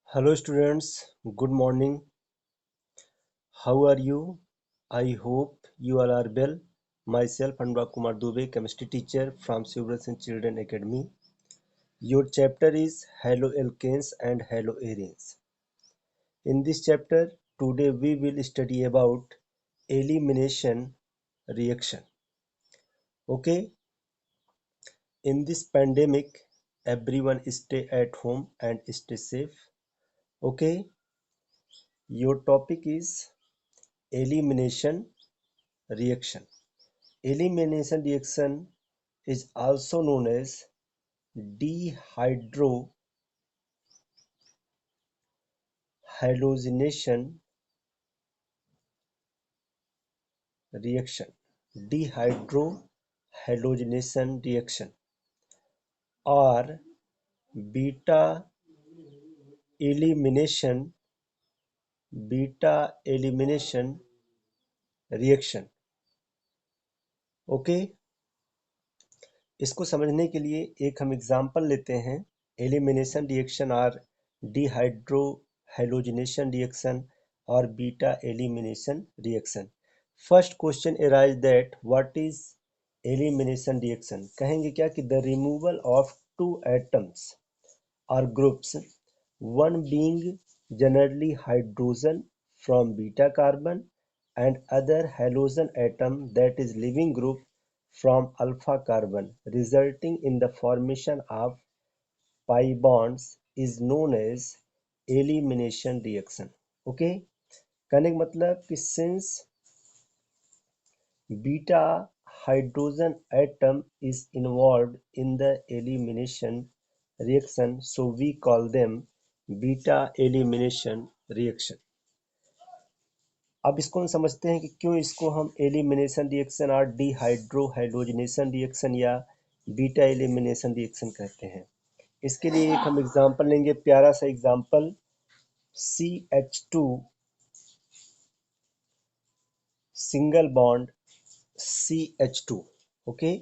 Hello students, good morning. How are you? I hope you all are well. Myself Anurag Kumar Dubey, chemistry teacher from Silverson Children Academy. Your chapter is haloalkanes and haloarenes. In this chapter, today we will study about elimination reaction. Okay, in this pandemic, everyone stay at home and stay safe. Okay, your topic is elimination reaction. Elimination reaction is also known as dehydrohalogenation reaction. Dehydrohalogenation reaction or beta elimination reaction. Okay, इसको समझने के लिए एक हम example लेते हैं. Elimination reaction और डिहाइड्रोहैलोजिनेशन reaction और beta elimination reaction. First question arise that what is elimination reaction. कहेंगे क्या कि the removal of two atoms और groups, one being generally hydrogen from beta carbon and other halogen atom that is leaving group from alpha carbon, resulting in the formation of pi bonds is known as elimination reaction. Okay, कहने का मतलब कि since beta hydrogen atom is involved in the elimination reaction, so we call them beta elimination reaction. अब इसको हम समझते हैं कि क्यों इसको हम एलिमिनेशन रिएक्शन और डिहाइड्रोहैलोजिनेशन रिएक्शन या बीटा एलिमिनेशन रिएक्शन कहते हैं. इसके लिए एक हम एग्जांपल लेंगे, प्यारा सा example. CH2 single bond CH2. Okay,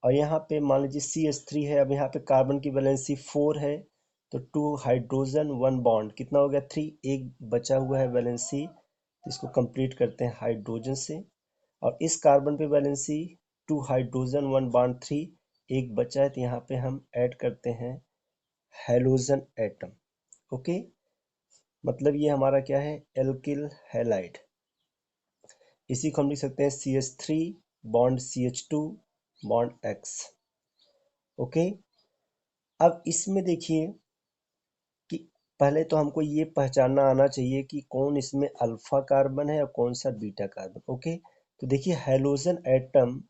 और यहाँ पे मान लीजिए CH3 है. अब यहाँ पे कार्बन की वैलेंसी 4 है, तो 2 हाइड्रोजन 1 बॉन्ड कितना हो गया 3. एक बचा हुआ है वैलेंसी, तो इसको कंप्लीट करते हैं हाइड्रोजन से. और इस कार्बन पे वैलेंसी 2 हाइड्रोजन 1 बॉन्ड 3, एक बचा है, तो यहाँ पे हम ऐड करते हैं हैलोजन एटम. ओके, मतलब ये हमारा क्या है, एल्किल हैलाइड. इसी को हम लिख सकते हैं CH3 bond CH2 bond X. Okay, अब इसमें देखिए कि पहले तो हमको ये पहचानना आना चाहिए कि कौन इसमें अल्फा कार्बन है और कौन सा बीटा कार्बन. ओके, तो देखिए हैलोजन एटम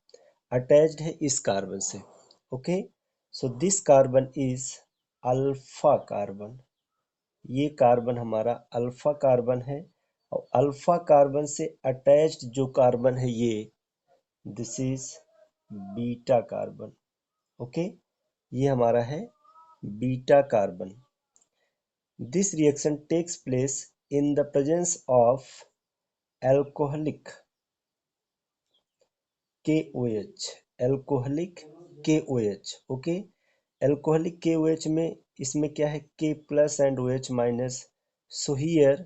अटैच्ड है इस कार्बन से. Okay, so this carbon is alpha carbon. ये कार्बन हमारा अल्फा कार्बन है, और अल्फा कार्बन से अटैच्ड जो कार्बन है ये, this is beta carbon. Okay, ये हमारा है beta carbon. This reaction takes place in the presence of alcoholic KOH. Alcoholic KOH. Okay, alcoholic KOH में इसमें क्या है, K plus and OH minus. So here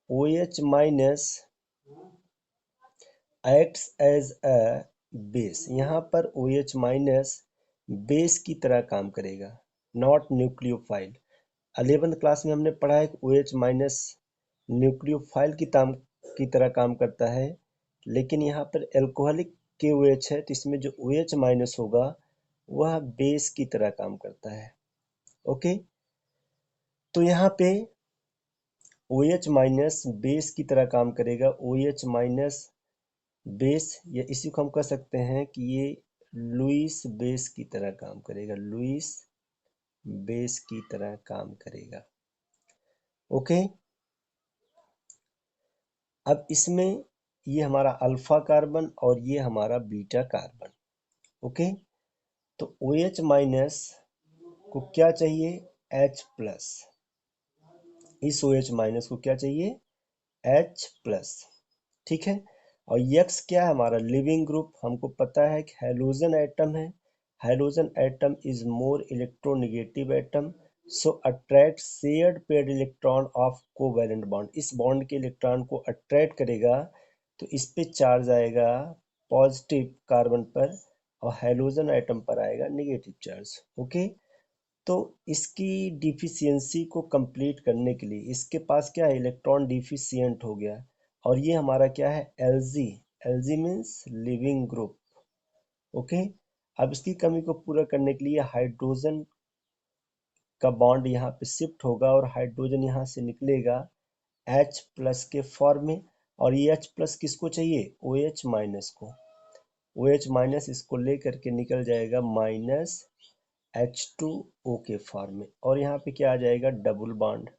OH minus acts as a base. यहाँ पर OH minus base की तरह काम करेगा, नॉट न्यूक्लियोफाइल. 11th क्लास में हमने पढ़ा है कि OH माइनस न्यूक्लियोफाइल की तरह काम करता है, लेकिन यहाँ पर एल्कोहलिक KOH है, तो इसमें जो OH माइनस होगा वह बेस की तरह काम करता है. ओके, तो यहाँ पे OH माइनस बेस की तरह काम करेगा. OH माइनस बेस, या इसी को हम कह सकते हैं कि ये लुईस बेस की तरह काम करेगा. लुईस बेस की तरह काम करेगा. ओके, अब इसमें ये हमारा अल्फा कार्बन और ये हमारा बीटा कार्बन. ओके, तो OH माइनस को क्या चाहिए, H प्लस. इस OH माइनस को क्या चाहिए, H प्लस. ठीक है, और X क्या है हमारा, लिविंग ग्रुप. हमको पता है कि हैलोजन एटम है. Halogen atom is more electronegative atom, so attract shared paired electron of covalent bond, इस बॉन्ड के इलेक्ट्रॉन को अट्रैक्ट करेगा तो इस पे चार्ज आएगा पॉजिटिव कार्बन पर और हाइड्रोजन आइटम पर आएगा नेगेटिव चार्ज। ओके, तो इसकी डिफिशियंसी को कंप्लीट करने के लिए इसके पास क्या है, इलेक्ट्रॉन डिफिशियंट हो गया और ये हमारा क्या है, LG. LG means leaving group. Okay, अब इसकी कमी को पूरा करने के लिए हाइड्रोजन का बॉन्ड यहाँ पे शिफ्ट होगा और हाइड्रोजन यहाँ से निकलेगा H प्लस के फॉर्म में, और ये H प्लस किसको चाहिए, OH माइनस को। OH माइनस इसको लेकर के निकल जाएगा माइनस H2O के फॉर्म में, और यहाँ पे क्या आ जाएगा, डबल बॉन्ड।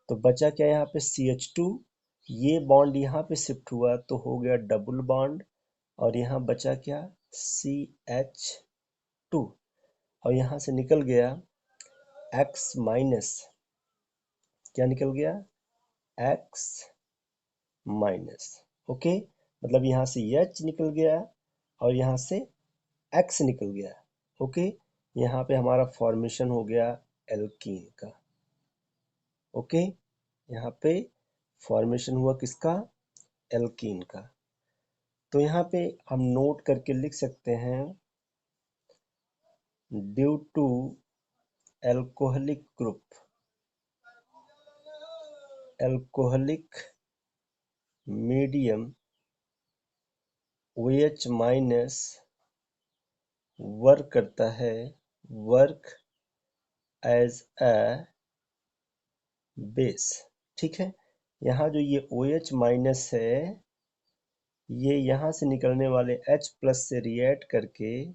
तो बचा क्या यहाँ पे, CH2। ये बॉन्ड यहाँ पे शिफ्ट हुआ तो हो गया डबल बॉन्ड, और यहाँ बचा क्या, CH2, और यहाँ से निकल गया X माइनस, क्या निकल गया, X माइनस। ओके, मतलब यहाँ से H निकल गया और यहाँ से X निकल गया। ओके, यहाँ पे हमारा फॉर्मेशन हो गया एल्कीन का। ओके, यहाँ पे फॉर्मेशन हुआ किसका, एल्कीन का। तो यहाँ पे हम नोट करके लिख सकते हैं, due to alcoholic group, alcoholic medium OH minus work करता है, वर्क एज अ बेस। ठीक है, यहाँ जो ये OH माइनस है, ये यहाँ से निकलने वाले H प्लस से रिएक्ट करके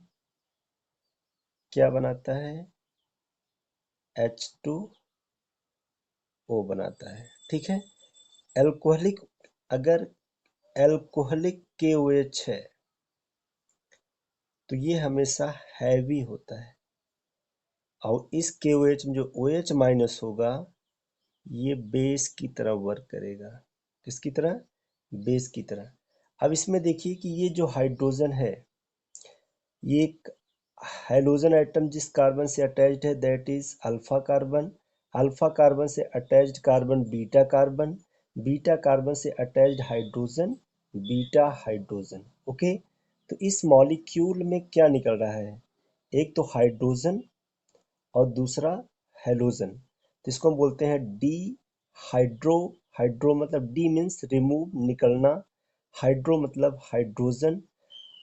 क्या बनाता है, H2O बनाता है। ठीक है, एल्कोहलिक, अगर एल्कोहलिक KOH है तो ये हमेशा हैवी होता है, और इस KOH में जो OH माइनस होगा ये बेस की तरह वर्क करेगा। किसकी तरह, बेस की तरह। अब इसमें देखिए कि ये जो हाइड्रोजन है, ये एक हाइड्रोजन एटम जिस कार्बन से अटैच्ड है that is alpha carbon. Alpha carbon से attached carbon beta carbon. Beta carbon से attached hydrogen beta hydrogen. Okay, तो इस मॉलिक्यूल में क्या निकल रहा है, एक तो हाइड्रोजन और दूसरा हेलोजन। तो इसको हम बोलते हैं डी हाइड्रो। हाइड्रो मतलब डी मीन्स रिमूव, निकलना। हाइड्रो मतलब हाइड्रोजन,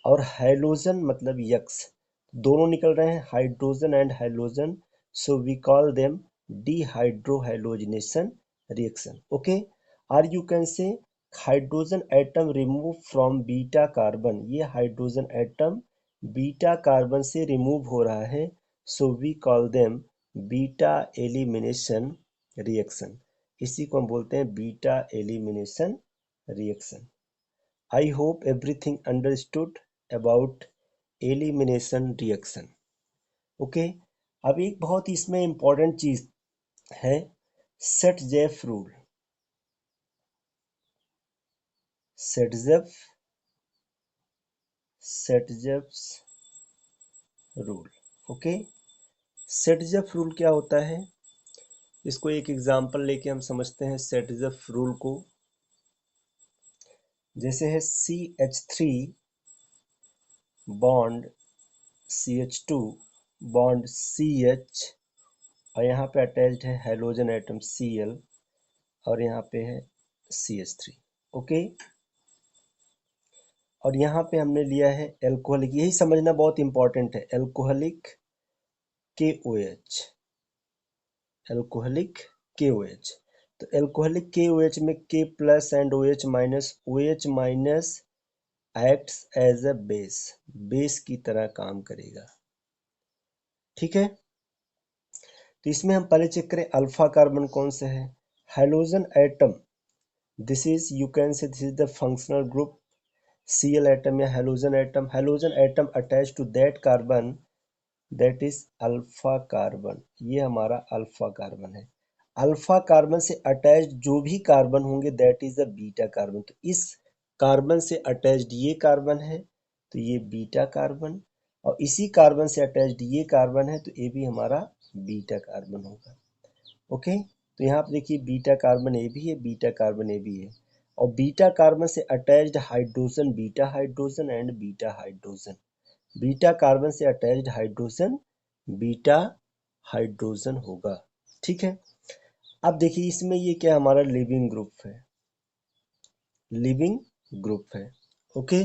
और हेलोजन मतलब यक्स, दोनों निकल रहे हैं, hydrogen and halogen. So we call them dehydrohalogenation reaction. Okay, और you can say hydrogen atom remove from beta carbon, ये हाइड्रोजन एटम बीटा कार्बन से रिमूव हो रहा है, so we call them beta elimination reaction. इसी को हम बोलते हैं beta elimination reaction. I hope everything understood about elimination reaction. Okay, अब एक बहुत ही इसमें इम्पोर्टेंट चीज है, सेटजेफ रूल। सेटजेफ सेटजेफ रूल। ओके, सेटजेफ रूल क्या होता है, इसको एक एग्जांपल लेके हम समझते हैं सेटजेफ रूल को। जैसे है CH3 bond CH2 bond CH, और यहाँ पे अटैच्ड है हाइड्रोजन एटम Cl, और यहाँ पे है CH3। ओके, और यहाँ पे हमने लिया है एल्कोहलिक, यही समझना बहुत इंपॉर्टेंट है, एल्कोहलिक KOH। एल्कोहलिक KOH, तो एल्कोहलिक KOH में K plus and OH minus, OH minus acts as a base, base की तरह काम करेगा। ठीक है, तो इसमें हम पहले चेक करें अल्फा कार्बन कौन सा है, hydrogen atom. This is, you can say this is the functional group Cl atom या halogen atom. Halogen atom attach to that carbon that is alpha carbon, ये हमारा अल्फा कार्बन है। Alpha carbon से attached जो भी carbon होंगे that is the beta carbon. तो इस कार्बन से अटैच्ड ये कार्बन है तो ये बीटा कार्बन, और इसी कार्बन से अटैच्ड ये कार्बन है तो ये भी हमारा बीटा कार्बन होगा। ओके, तो यहाँ पे देखिए बीटा कार्बन ए भी है, बीटा कार्बन ए भी है, और बीटा कार्बन से attached hydrogen beta hydrogen and beta hydrogen, beta carbon से अटैच्ड हाइड्रोजन बीटा हाइड्रोजन होगा। ठीक है, अब देखिए इसमें ये क्या हमारा लिविंग ग्रुप है, लिविंग ग्रुप है। ओके,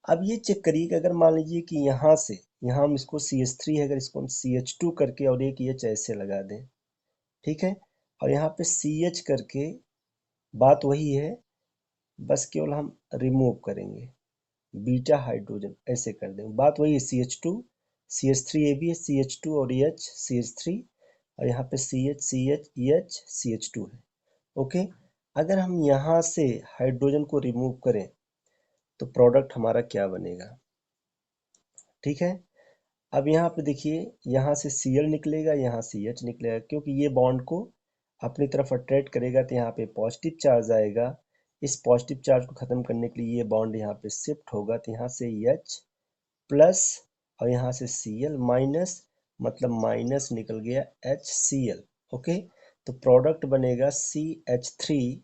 अब ये चेक करिए कि अगर मान लीजिए कि यहाँ से यहाँ हम इसको CH3 है, अगर इसको हम CH2 करके और एक H ऐसे लगा दें, ठीक है, और यहाँ पे CH करके, बात वही है, बस केवल हम रिमूव करेंगे, बीटा हाइड्रोजन ऐसे कर देंगे, बात वही है, CH2 CH3 ये भी है, CH2 और H CH3, और यहाँ पे CH CH EH CH2 है। ओके, अगर हम यहाँ से हाइड्रोजन को रिमूव करें तो प्रोडक्ट हमारा क्या बनेगा। ठीक है, अब यहाँ पे देखिए, यहाँ से Cl निकलेगा, यहाँ से H निकलेगा, क्योंकि ये बॉन्ड को अपनी तरफ अट्रैक्ट करेगा तो यहाँ पे पॉजिटिव चार्ज आएगा। इस पॉजिटिव चार्ज को खत्म करने के लिए ये बॉन्ड यहाँ पे शिफ्ट होगा, तो यहाँ से H प्लस और यहाँ से Cl माइनस, मतलब माइनस निकल गया HCl। ओके, तो प्रोडक्ट बनेगा CH3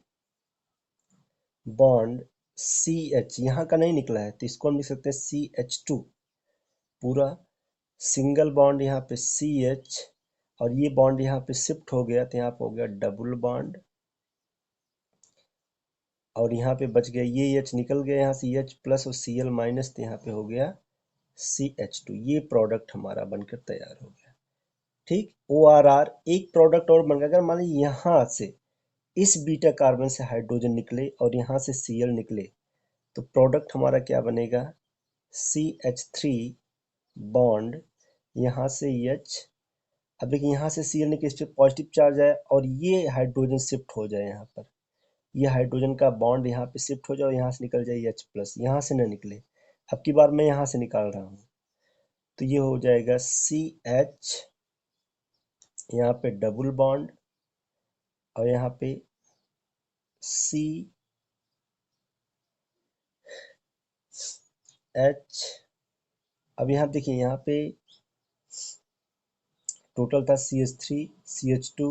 बॉन्ड CH, यहाँ का नहीं निकला है तो इसको हम लिख सकते हैं CH2, पूरा सिंगल बॉन्ड यहाँ पे CH, और ये बॉन्ड यहाँ पे शिफ्ट हो गया तो यहाँ पे हो गया डबल बॉन्ड, और यहाँ पे बच गया ये H निकल गया, यहाँ से H प्लस और Cl माइनस, तो यहाँ पे हो गया CH2। ये प्रोडक्ट हमारा बनकर तैयार हो गया। ठीक, ORR एक प्रोडक्ट और बन गया। अगर मान लीजिए यहाँ से इस बीटा कार्बन से हाइड्रोजन निकले और यहाँ से Cl निकले तो प्रोडक्ट हमारा क्या बनेगा, CH3 बॉन्ड यहाँ से H, अब देखिए यहाँ से Cl निकले, इस पे पॉजिटिव चार्ज है और ये हाइड्रोजन शिफ्ट हो जाए, यहाँ पर ये हाइड्रोजन का बॉन्ड यहाँ पे शिफ्ट हो जाए और यहाँ से निकल जाए H प्लस, यहाँ से न निकले, अब की बार मैं यहाँ से निकाल रहा हूँ, तो ये हो जाएगा CH, यहाँ पे डबल बॉन्ड और यहाँ पे CH, अब यहाँ देखिए यहाँ पे टोटल था CH3 CH2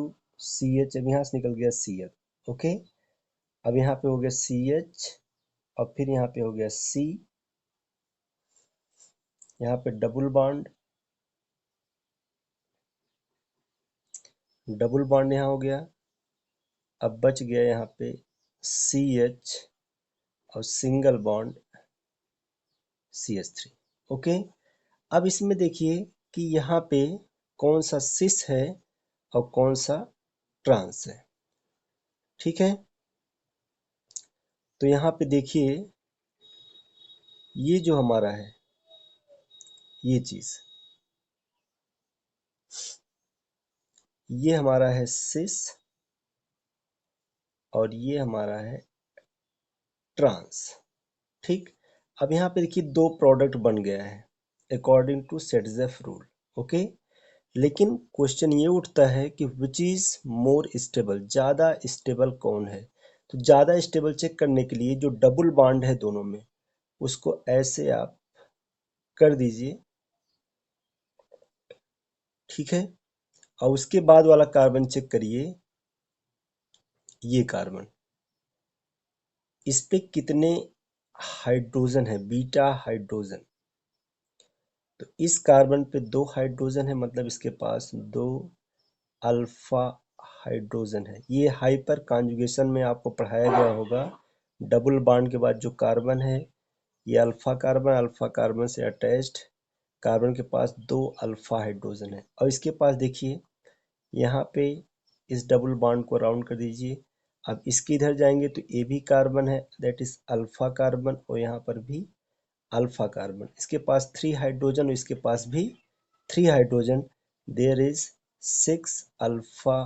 CH, अब यहाँ से निकल गया Cl। ओके, अब यहाँ पे हो गया CH और फिर यहाँ पे हो गया C, यहाँ पे डबल बॉन्ड, डबल बॉन्ड यहाँ हो गया, अब बच गया यहाँ पे CH और सिंगल बॉन्ड CH3। ओके, अब इसमें देखिए कि यहाँ पे कौन सा सिस है और कौन सा ट्रांस है। ठीक है, तो यहाँ पे देखिए ये जो हमारा है, ये चीज, ये हमारा है सिस और ये हमारा है ट्रांस। ठीक, अब यहाँ पे देखिए दो प्रोडक्ट बन गया है अकॉर्डिंग टू सेट्ज़ेफ रूल। ओके, लेकिन क्वेश्चन ये उठता है कि विच इज मोर स्टेबल, ज़्यादा स्टेबल कौन है। तो ज़्यादा स्टेबल चेक करने के लिए जो डबल बॉन्ड है दोनों में, उसको ऐसे आप कर दीजिए। ठीक है, और उसके बाद वाला कार्बन चेक करिए, ये कार्बन, इस पे कितने हाइड्रोजन है, बीटा हाइड्रोजन। तो इस कार्बन पे 2 हाइड्रोजन है, मतलब इसके पास 2 अल्फा हाइड्रोजन है। ये हाइपर कॉन्जुगेशन में आपको पढ़ाया गया होगा, डबल बॉन्ड के बाद जो कार्बन है ये अल्फा कार्बन, अल्फा कार्बन से अटैच्ड कार्बन के पास 2 अल्फा हाइड्रोजन है, और इसके पास देखिए यहाँ पे इस डबल बॉन्ड को राउंड कर दीजिए। अब इसके इधर जाएंगे तो ये भी कार्बन है, दैट इज अल्फा कार्बन, और यहाँ पर भी अल्फा कार्बन, इसके पास 3 हाइड्रोजन, इसके पास भी 3 hydrogen, there is 6 alpha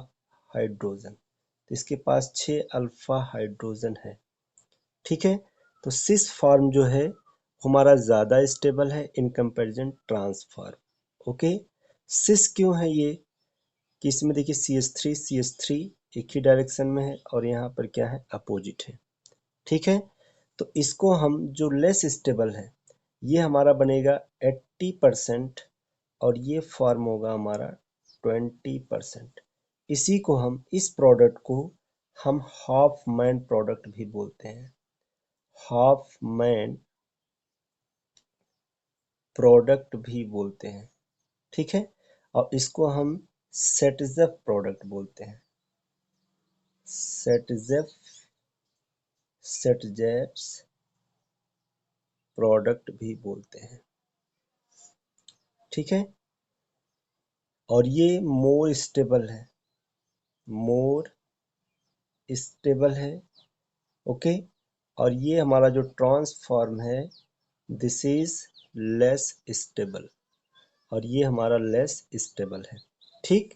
hydrogen, तो इसके पास 6 अल्फा हाइड्रोजन है। ठीक है, तो सिस फॉर्म जो है हमारा ज़्यादा स्टेबल है in comparison trans form. Okay, cis क्यों है ये, कि इसमें देखिए CH3 एक ही डायरेक्शन में है और यहाँ पर क्या है, अपोजिट है। ठीक है, तो इसको हम जो लेस स्टेबल है ये हमारा बनेगा 80% और ये फॉर्म होगा हमारा 20%। इसी को हम इस प्रोडक्ट को हम हाफ मैन प्रोडक्ट भी बोलते हैं, हाफ मैन प्रोडक्ट भी बोलते हैं, ठीक है। और इसको हम सेटजेफ प्रोडक्ट बोलते हैं, सेटजेफ सेटजेफ्स प्रोडक्ट भी बोलते हैं, ठीक है। और ये मोर स्टेबल है, मोर स्टेबल है, ओके। और ये हमारा जो ट्रांसफॉर्म है, दिस इज लेस स्टेबल, और ये हमारा लेस स्टेबल है, ठीक।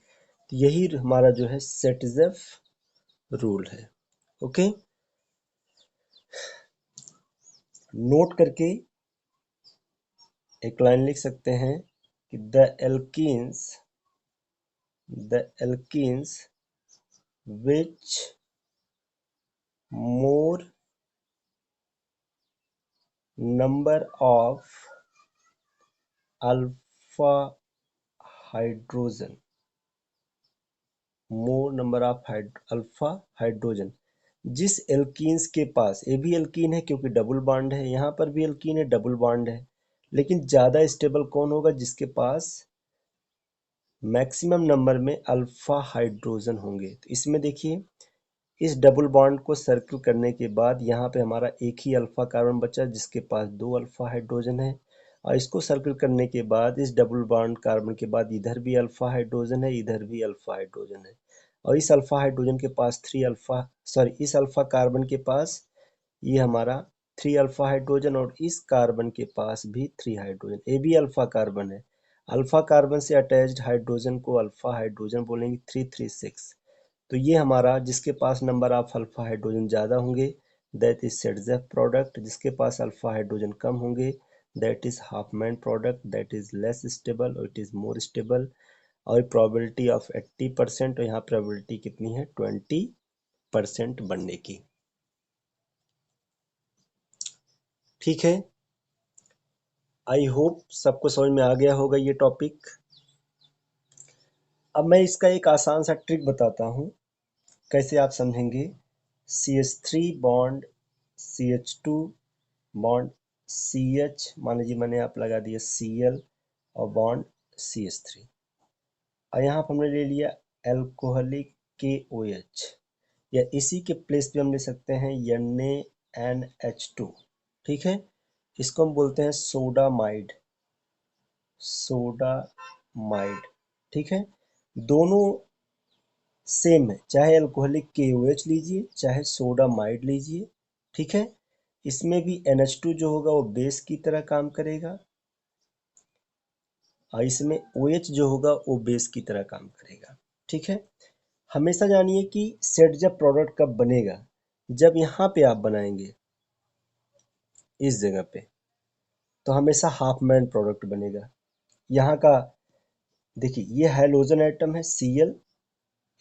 तो यही हमारा जो है सेटजेफ रूल है, ओके। नोट करके एक लाइन लिख सकते हैं कि the alkenes which more number of alpha hydrogen, more number of alpha hydrogen, जिस एल्कीन्स के पास, ये भी एल्कीन है क्योंकि डबल बॉन्ड है, यहाँ पर भी एल्कीन है, डबल बॉन्ड है, लेकिन ज्यादा स्टेबल कौन होगा, जिसके पास मैक्सिमम नंबर में अल्फा हाइड्रोजन होंगे। तो इसमें देखिए, इस डबल बॉन्ड को सर्किल करने के बाद यहाँ पे हमारा एक ही अल्फा कार्बन बचा जिसके पास 2 अल्फा हाइड्रोजन है, और इसको सर्किल करने के बाद इस डबल बॉन्ड कार्बन के बाद इधर भी अल्फा हाइड्रोजन है, इधर भी अल्फा हाइड्रोजन है, और इस अल्फा हाइड्रोजन के पास इस अल्फा कार्बन के पास ये हमारा 3 अल्फा हाइड्रोजन, और इस कार्बन के पास भी 3 हाइड्रोजन, ये भी अल्फा कार्बन है। अल्फा कार्बन से अटैच्ड हाइड्रोजन को अल्फा हाइड्रोजन बोलेंगे, 336। तो ये हमारा जिसके पास नंबर ऑफ अल्फा हाइड्रोजन ज़्यादा होंगे दैट इज सेटजेफ प्रोडक्ट, जिसके पास अल्फा हाइड्रोजन कम होंगे that is Hopman product, that is less stable और इट इज मोर स्टेबल। और प्रोबेबिलिटी ऑफ 80%, और यहाँ प्रोबेबिलिटी कितनी है, 20% बनने की, ठीक है। आई होप सबको समझ में आ गया होगा ये टॉपिक। अब मैं इसका एक आसान सा ट्रिक बताता हूँ कैसे आप समझेंगे। CH3 bond CH2 bond CH, मान लीजिए मैंने आप लगा दिया Cl और बॉन्ड CH3, और यहाँ पर हमने ले लिया एल्कोहलिक KOH, या इसी के प्लेस पे हम ले सकते हैं NaNH2, ठीक है। इसको हम बोलते हैं सोडामाइड, सोडामाइड, ठीक है। दोनों सेम है, चाहे अल्कोहलिक KOH लीजिए चाहे सोडामाइड लीजिए, ठीक है। इसमें भी NH2 जो होगा वो बेस की तरह काम करेगा, और इसमें OH जो होगा वो बेस की तरह काम करेगा, ठीक है। हमेशा जानिए कि सेट जब प्रोडक्ट कब बनेगा, जब यहाँ पे आप बनाएंगे इस जगह पे, तो हमेशा हाफ मैन प्रोडक्ट बनेगा। यहाँ का देखिए, ये हैलोजन एटम है Cl,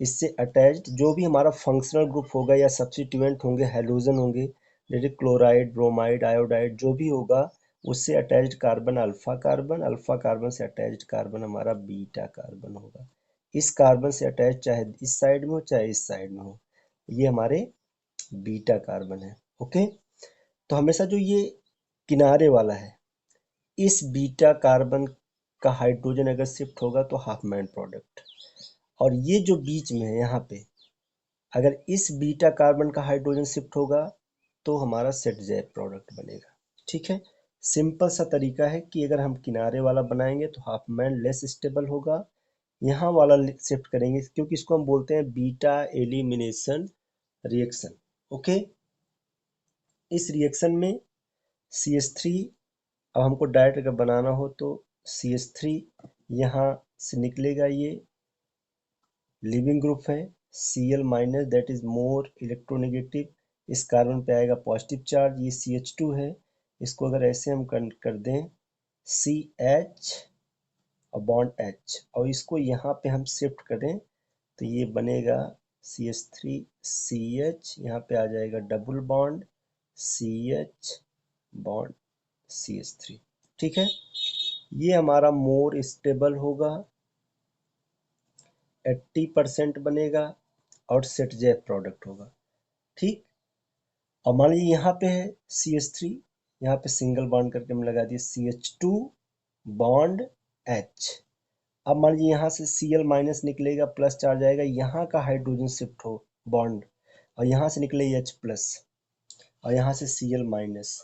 इससे अटैच्ड जो भी हमारा फंक्शनल ग्रुप होगा या सब्स्टिट्यूएंट होंगे, हैलोजन होंगे, जैसे क्लोराइड, ब्रोमाइड, आयोडाइड जो भी होगा, उससे attached carbon alpha carbon, alpha carbon से अटैच्ड कार्बन हमारा बीटा कार्बन होगा। इस कार्बन से अटैच चाहे इस साइड में हो चाहे इस साइड में हो, ये हमारे बीटा कार्बन है, ओके। तो हमेशा जो ये किनारे वाला है, इस बीटा कार्बन का हाइड्रोजन अगर शिफ्ट होगा तो हाफ मैन प्रोडक्ट, और ये जो बीच में है यहाँ पे, अगर इस बीटा कार्बन का हाइड्रोजन शिफ्ट होगा तो हमारा सेट जेफ प्रोडक्ट बनेगा, ठीक है। सिंपल सा तरीका है कि अगर हम किनारे वाला बनाएंगे तो हाफ मैन लेस स्टेबल होगा, यहाँ वाला शिफ्ट करेंगे क्योंकि इसको हम बोलते हैं बीटा एलिमिनेशन रिएक्शन, ओके। इस रिएक्शन में CH3, अब हमको डायरेक्ट अगर बनाना हो तो CH3 यहाँ से निकलेगा, ये लिविंग ग्रुप है, Cl minus that is more electronegative, इस कार्बन पे आएगा पॉजिटिव चार्ज, ये CH2 है, इसको अगर ऐसे हम कर दें CH और बॉन्ड H, और इसको यहाँ पे हम शिफ्ट करें तो ये बनेगा CH3 CH, यहाँ पे आ जाएगा double bond CH bond CH3, ठीक है, ये हमारा मोर स्टेबल होगा, 80% बनेगा और सेट जेफ प्रोडक्ट होगा। ठीक, और मान लीजिए यहाँ पे है CH3, यहाँ पे सिंगल बॉन्ड करके हम लगा दिए CH2 बॉन्ड H। अब मान लीजिए यहाँ से Cl माइनस निकलेगा, प्लस चार्ज आएगा, यहाँ का हाइड्रोजन शिफ्ट हो बॉन्ड, और यहाँ से निकले H प्लस और यहाँ से Cl माइनस।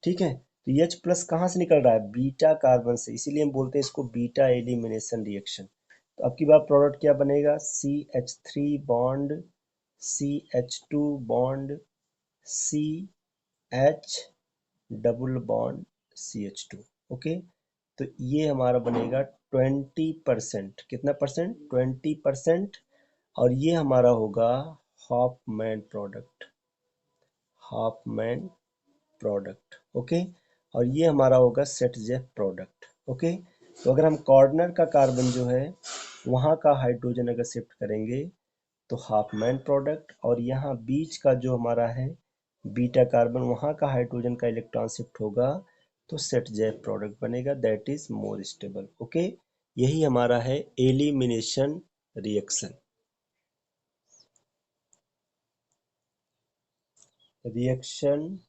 ठीक है, तो H प्लस कहाँ से निकल रहा है? बीटा कार्बन से, इसीलिए हम बोलते हैं इसको बीटा एलिमिनेशन रिएक्शन। तो अब की बार प्रोडक्ट क्या बनेगा? CH3 bond CH2 bond CH double bond CH2। Okay, तो ये हमारा बनेगा 20%। कितना परसेंट? 20%। और ये हमारा होगा half man product, half man product. Okay, और ये हमारा होगा सेट जेफ प्रोडक्ट। ओके, तो अगर हम कॉर्नर का कार्बन जो है वहाँ का हाइड्रोजन अगर शिफ्ट करेंगे तो हाफ मैन प्रोडक्ट, और यहाँ बीच का जो हमारा है बीटा कार्बन, वहाँ का हाइड्रोजन का इलेक्ट्रॉन शिफ्ट होगा तो सेट जेफ प्रोडक्ट बनेगा, that is more stable. Okay, यही हमारा है elimination reaction. Reaction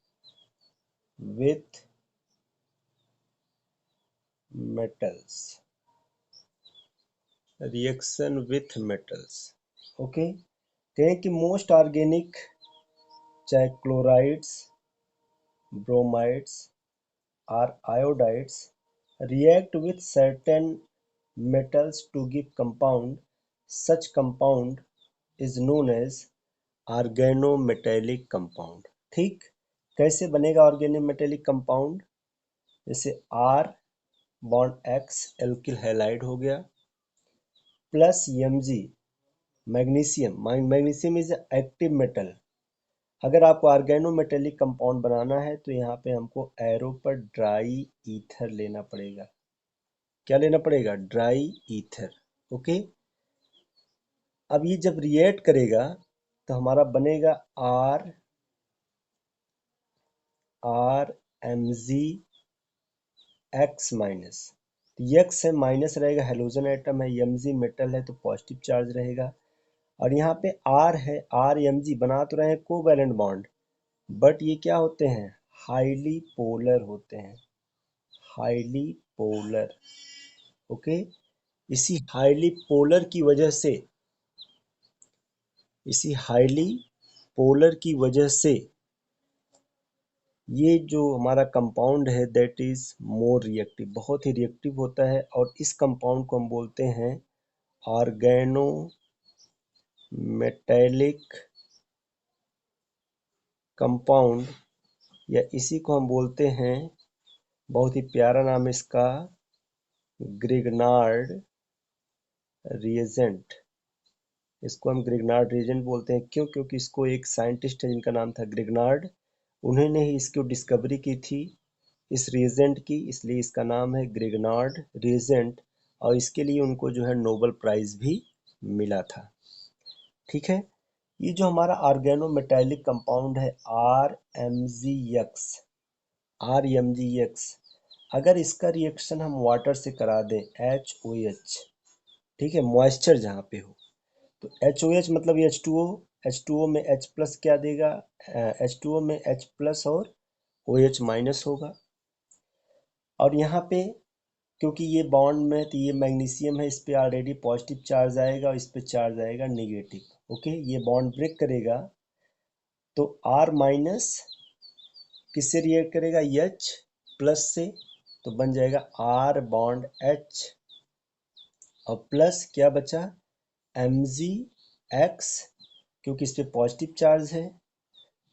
with metals, reaction with metals. Okay, कहें कि मोस्ट ऑर्गेनिक, चाहे क्लोराइड्स, ब्रोमाइड्स और iodides, react with certain metals to give compound. Such compound is known as organometallic compound। ठीक, कैसे बनेगा ऑर्गेनोमेटेलिक कंपाउंड? जैसे R bond X alkyl halide हो गया, plus Mg magnesium, magnesium is active metal. अगर आपको organometallic compound बनाना है तो यहाँ पे हमको एरो पर ड्राई ईथर लेना पड़ेगा। क्या लेना पड़ेगा? Dry ether. ओके, अब ये जब रिएक्ट करेगा तो हमारा बनेगा R M G X minus. X है माइनस रहेगा, हेलोजन एटम है, एम जी मेटल है तो पॉजिटिव चार्ज रहेगा। और यहाँ पे आर है, आर एम जी बना तो रहे हैं कोवैलेंट बॉन्ड, बट ये क्या होते हैं? हाईली पोलर होते हैं, हाईली पोलर। ओके, इसी हाईली पोलर की वजह से, इसी हाईली पोलर की वजह से ये जो हमारा कंपाउंड है दैट इज मोर रिएक्टिव, बहुत ही रिएक्टिव होता है। और इस कंपाउंड को हम बोलते हैं ऑर्गेनो मेटेलिक कंपाउंड, या इसी को हम बोलते हैं, बहुत ही प्यारा नाम है इसका, ग्रिग्नार्ड रिएजेंट। इसको हम ग्रिग्नार्ड रिएजेंट बोलते हैं। क्यों? क्योंकि इसको एक साइंटिस्ट है जिनका नाम था ग्रिग्नार्ड, उन्होंने ही इसकी डिस्कवरी की थी इस रिएजेंट की, इसलिए इसका नाम है ग्रिग्नार्ड रिएजेंट। और इसके लिए उनको जो है नोबेल प्राइज भी मिला था। ठीक है, ये जो हमारा ऑर्गेनोमेटालिक कंपाउंड है RMgX, RMgX, अगर इसका रिएक्शन हम वाटर से करा दें HOH, ठीक है, मॉइस्चर जहाँ पे हो, तो HOH मतलब H2O, H2O में H प्लस क्या देगा? H2O में H प्लस और OH माइनस होगा। और यहाँ पे क्योंकि ये बॉन्ड में, तो ये मैग्नीशियम है, इस पे ऑलरेडी पॉजिटिव चार्ज आएगा और इस पे चार्ज आएगा नेगेटिव। ओके, ये बॉन्ड ब्रेक करेगा तो R माइनस किससे रिएक्ट करेगा? H प्लस से, तो बन जाएगा R बॉन्ड H, और प्लस क्या बचा? Mgx, क्योंकि इस पे पॉजिटिव चार्ज है,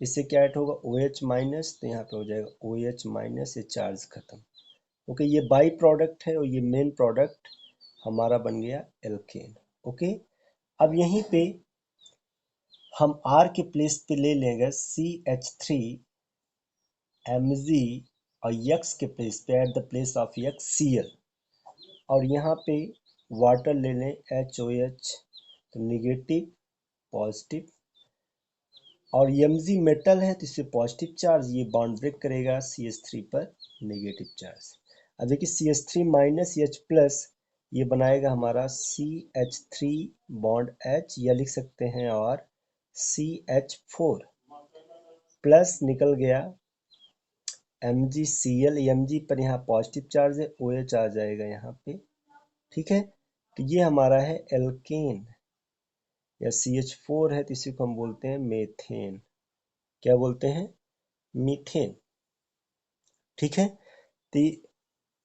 इससे क्या ऐड होगा? OH माइनस, तो यहाँ पे हो जाएगा OH माइनस, ये चार्ज खत्म। ओके, ये बाई प्रोडक्ट है और ये मेन प्रोडक्ट हमारा बन गया एल्केन। ओके, अब यहीं पे हम R के प्लेस पे ले लेंगे CH3 Mg, और X के प्लेस पे, at the place of X Cl, और यहाँ पे वाटर ले लें HOH, तो निगेटिव पॉजिटिव, और Mg मेटल है तो इससे पॉजिटिव चार्ज, ये बॉन्ड ब्रेक करेगा CH3 पर नेगेटिव चार्ज। अब देखिए CH3 माइनस H प्लस ये बनाएगा हमारा CH3 बॉन्ड H, या लिख सकते हैं और CH4 प्लस निकल गया MgCl, Mg पर यहाँ पॉजिटिव चार्ज है, OH आ जाएगा यहाँ पे। ठीक है, तो ये हमारा है एल्केन, या CH4 है तो इसी को हम बोलते हैं मेथेन। क्या बोलते हैं? मीथेन। ठीक है, तो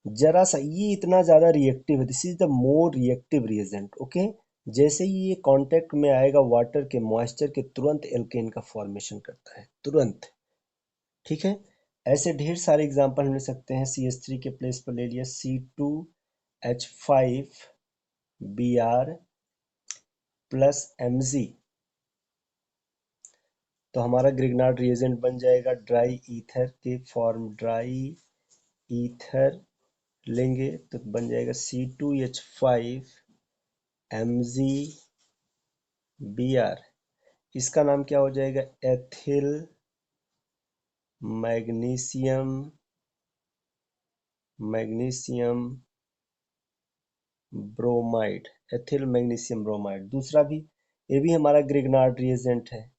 जरा सा ये इतना ज़्यादा रिएक्टिव है, this is the more reactive reagent. Okay, जैसे ही ये कांटेक्ट में आएगा वाटर के मॉइस्चर के, तुरंत एल्केन का फॉर्मेशन करता है, तुरंत। ठीक है, ऐसे ढेर सारे एग्जांपल हम ले सकते हैं। CH3 के प्लेस पर ले लिया C2H5Br प्लस Mg, तो हमारा ग्रिग्नार्ड रिएजेंट बन जाएगा ड्राई ईथर के फॉर्म, ड्राई ईथर लेंगे तो बन जाएगा C2H5MgBr। इसका नाम क्या हो जाएगा? Ethyl magnesium bromide, ethyl magnesium bromide. दूसरा भी, ये भी हमारा ग्रिग्नार्ड रिएजेंट है।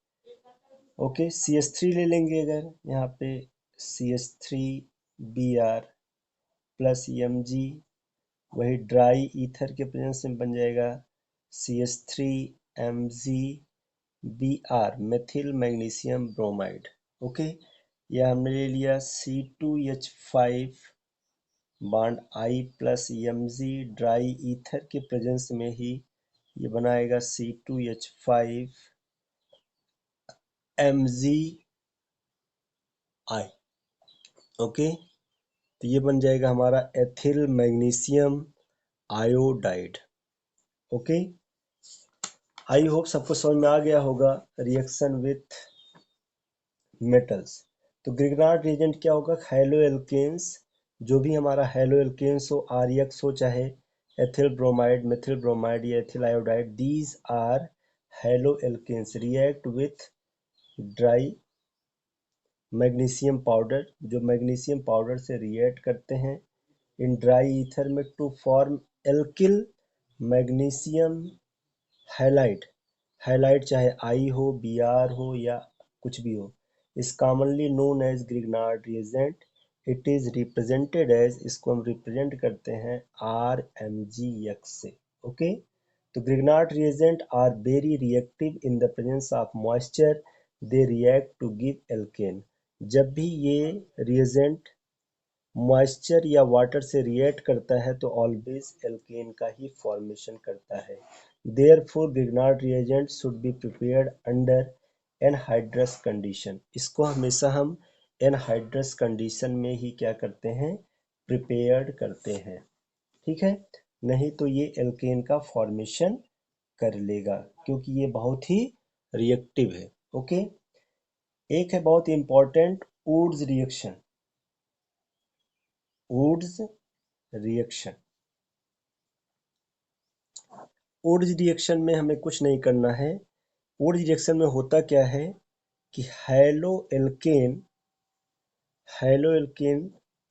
ओके, CH3 ले लेंगे अगर यहाँ पे, CH3Br प्लस Mg, वही ड्राई ईथर के प्रेजेंस में बन जाएगा CH3MgBr, methyl magnesium bromide. Okay, यह हमने ले लिया C2H5 bond I plus Mg, dry ether के प्रेजेंस में ही ये बनाएगा C2H5MgI। ओके, तो ये बन जाएगा हमारा ethyl magnesium iodide. Okay, I hope सबको समझ में आ गया होगा रिएक्शन विथ मेटल्स। तो ग्रिग्नार्ड रिएजेंट क्या होगा? हेलो एल्केन्स, जो भी हमारा हेलो एल्केन्स हो, RX हो चाहे एथिल ब्रोमाइड, मेथिल ब्रोमाइड या ethyl iodide, these are halo alkanes react with dry magnesium powder, जो मैग्नीशियम पाउडर से रिएक्ट करते हैं इन ड्राई ईथर में to form alkyl magnesium halide. Halide चाहे I हो, Br हो या कुछ भी हो, is commonly known as Grignard reagent. It is represented as, इसको हम रिप्रेजेंट करते हैं RMgX से। ओके, तो Grignard reagent are very reactive in the presence of moisture, they react to give alkane. जब भी ये रिएजेंट मॉइस्चर या वाटर से रिएक्ट करता है तो ऑलवेज एल्केन का ही फॉर्मेशन करता है। Therefore Grignard reagent should be prepared under anhydrous condition. इसको हमेशा हम एनहाइड्रस कंडीशन में ही क्या करते हैं? प्रिपेयर्ड करते हैं। ठीक है, नहीं तो ये एल्केन का फॉर्मेशन कर लेगा, क्योंकि ये बहुत ही रिएक्टिव है। ओके, एक है बहुत important, Wurtz reaction. Wurtz reaction, Wurtz reaction में हमें कुछ नहीं करना है। वुड्स रिएक्शन में होता क्या है कि हेलो एल्केन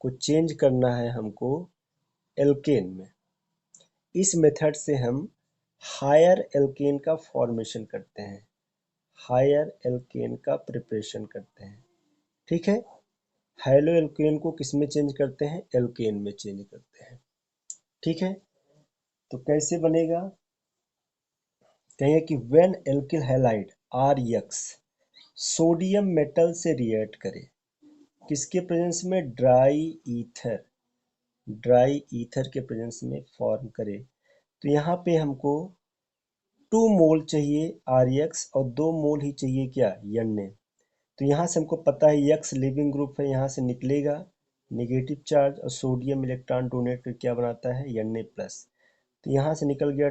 को चेंज करना है हमको एल्केन में। इस मेथड से हम हायर एल्केन का फॉर्मेशन करते हैं, हायर एल्केन का प्रिपरेशन करते हैं। ठीक है, हेलो एल्केन को किस में चेंज करते हैं? एल्केन में चेंज करते हैं। ठीक है, तो कैसे बनेगा? कहें कि when alkyl halide RX sodium metal से रिएक्ट करे, किसके प्रेजेंस में? ड्राई ईथर के प्रेजेंस में फॉर्म करे, तो यहाँ पे हमको 2 मोल चाहिए RX और 2 मोल ही चाहिए क्या? Na। तो यहाँ से हमको पता है X लिविंग ग्रुप है, यहाँ से निकलेगा नेगेटिव चार्ज और सोडियम इलेक्ट्रॉन डोनेट कर क्या बनाता है? Na plus. तो यहाँ से निकल गया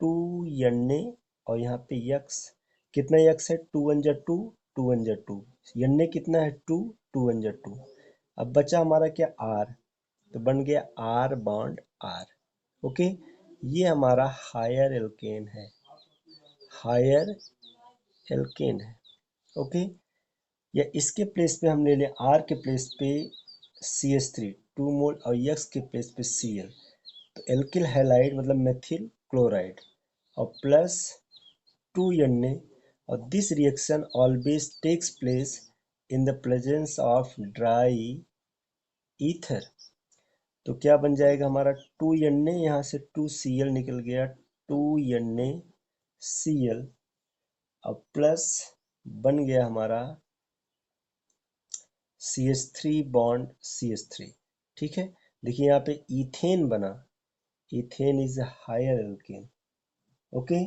2Na, और यहाँ पे X, कितना X है? 2 1 जा 2, 2 1 जा 2, Na कितना है? 2, 2 1 जा 2। अब बचा हमारा क्या? R, तो बन गया R बॉन्ड R। ओके, ये हमारा हायर एल्केन है, हायर एल्केन है। ओके, या इसके प्लेस पे हम ले लें, R के प्लेस पे CH3, 2 मोल और X के प्लेस पे Cl, तो एल्किल हैलाइड मतलब मेथिल क्लोराइड और प्लस 2Na, और this reaction always takes place in the presence of dry ether. तो क्या बन जाएगा हमारा 2Na, यहाँ से 2Cl निकल गया, 2NaCl और प्लस बन गया हमारा CH3 बॉन्ड CH3। ठीक है, देखिए यहाँ पे इथेन बना, ethane is higher alkane. Okay,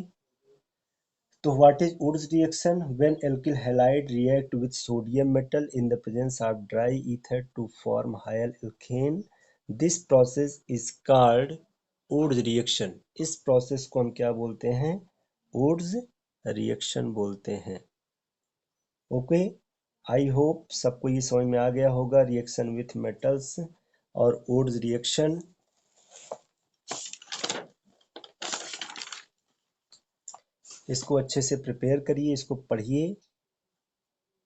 तो what is Wurtz reaction? When alkyl halide react with sodium metal in the presence of dry ether to form higher alkane, this process is called Wurtz reaction. इस process को हम क्या बोलते हैं? Wurtz reaction बोलते हैं। Okay, I hope सबको ये समझ में आ गया होगा रिएक्शन विथ मेटल्स और वुड्स रिएक्शन। इसको अच्छे से प्रिपेयर करिए, इसको पढ़िए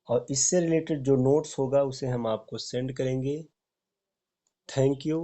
और इससे रिलेटेड जो नोट्स होगा उसे हम आपको सेंड करेंगे। Thank you.